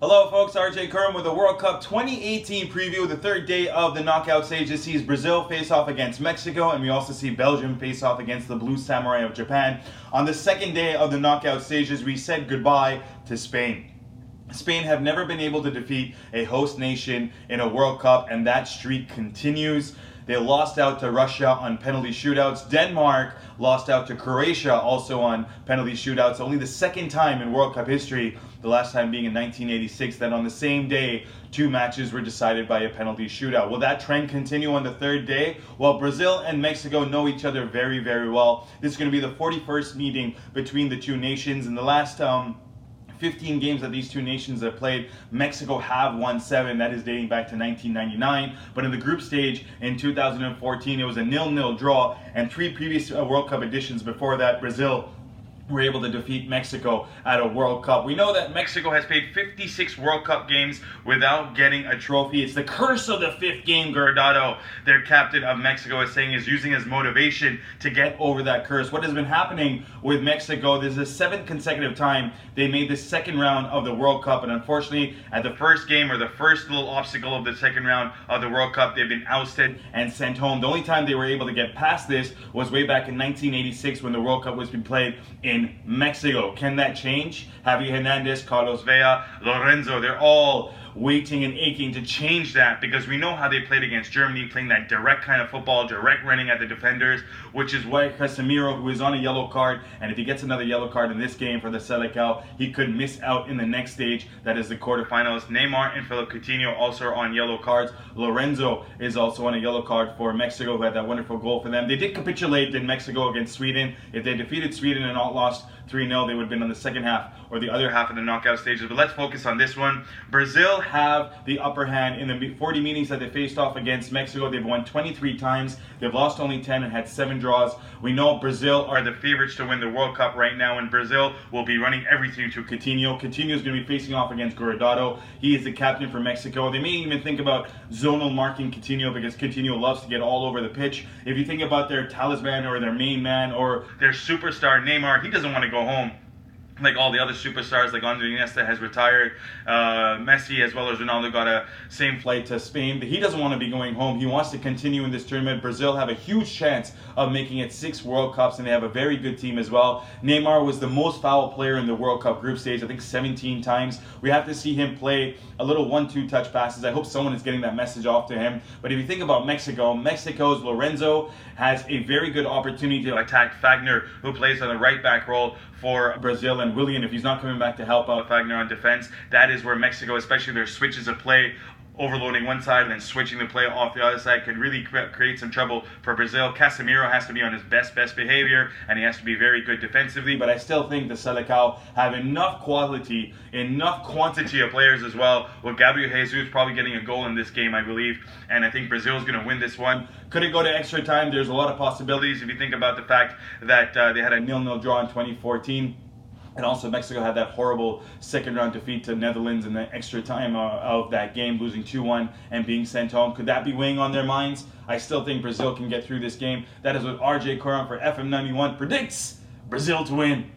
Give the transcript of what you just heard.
Hello folks, Khurram with the World Cup 2018 preview. The third day of the knockout stage. This sees Brazil face off against Mexico, and we also see Belgium face off against the Blue Samurai of Japan. On the second day of the knockout stages, we said goodbye to Spain. Spain have never been able to defeat a host nation in a World Cup, and that streak continues. They lost out to Russia on penalty shootouts. Denmark lost out to Croatia also on penalty shootouts. Only the second time in World Cup history, the last time being in 1986, that on the same day, two matches were decided by a penalty shootout. Will that trend continue on the third day? Well, Brazil and Mexico know each other very, very well. This is going to be the 41st meeting between the two nations. In the last 15 games that these two nations have played, Mexico have won 7. That is dating back to 1999. But in the group stage in 2014, it was a 0-0 draw, and 3 previous World Cup editions before that, Brazil were able to defeat Mexico at a World Cup. We know that Mexico has played 56 World Cup games without getting a trophy. It's the curse of the 5th game. Guardado, their captain of Mexico, is saying is using as motivation to get over that curse. What has been happening with Mexico, this is the 7th consecutive time they made the second round of the World Cup, and unfortunately at the first game, or the first little obstacle of the second round of the World Cup, they've been ousted and sent home. The only time they were able to get past this was way back in 1986 when the World Cup was being played in Mexico. Can that change? Javi Hernandez, Carlos Vela, Lorenzo, they're all waiting and aching to change that, because we know how they played against Germany, playing that direct kind of football, direct running at the defenders, which is why Casemiro, who is on a yellow card, and if he gets another yellow card in this game for the Selecao, he could miss out in the next stage, that is the quarterfinals. Neymar and Philippe Coutinho also are on yellow cards. Lorenzo is also on a yellow card for Mexico, who had that wonderful goal for them. They did capitulate in Mexico against Sweden. If they defeated Sweden and not lost 3-0, they would have been on the second half or the other half of the knockout stages. But let's focus on this one. Brazil have the upper hand in the 40 meetings that they faced off against Mexico. They've won 23 times. They've lost only 10 and had 7 draws. We know Brazil are the favorites to win the World Cup right now, and Brazil will be running everything to Coutinho. Coutinho is going to be facing off against Guardado. He is the captain for Mexico. They may even think about zonal marking Coutinho, because Coutinho loves to get all over the pitch. If you think about their talisman or their main man or their superstar Neymar, he doesn't want to go home like all the other superstars, like Andre Iniesta has retired. Messi as well as Ronaldo got a same flight to Spain. But he doesn't want to be going home. He wants to continue in this tournament. Brazil have a huge chance of making it 6 World Cups, and they have a very good team as well. Neymar was the most foul player in the World Cup group stage, I think 17 times. We have to see him play a little 1-2 touch passes. I hope someone is getting that message off to him. But if you think about Mexico, Mexico's Lorenzo has a very good opportunity to attack Fagner, who plays on the right back role for Brazil, and Willian, if he's not coming back to help out Fagner on defense, that is where Mexico, especially their switches of play, overloading one side and then switching the play off the other side, could really create some trouble for Brazil. Casemiro has to be on his best behavior, and he has to be very good defensively, but I still think the Selecao have enough quality, enough quantity of players as well, with Gabriel Jesus probably getting a goal in this game, I believe, and I think Brazil is going to win this one. Could it go to extra time? There's a lot of possibilities if you think about the fact that they had a 0-0 draw in 2014. And also Mexico had that horrible second round defeat to Netherlands in the extra time of that game, losing 2-1 and being sent home. Could that be weighing on their minds? I still think Brazil can get through this game. That is what Khurram for FM91 predicts Brazil to win.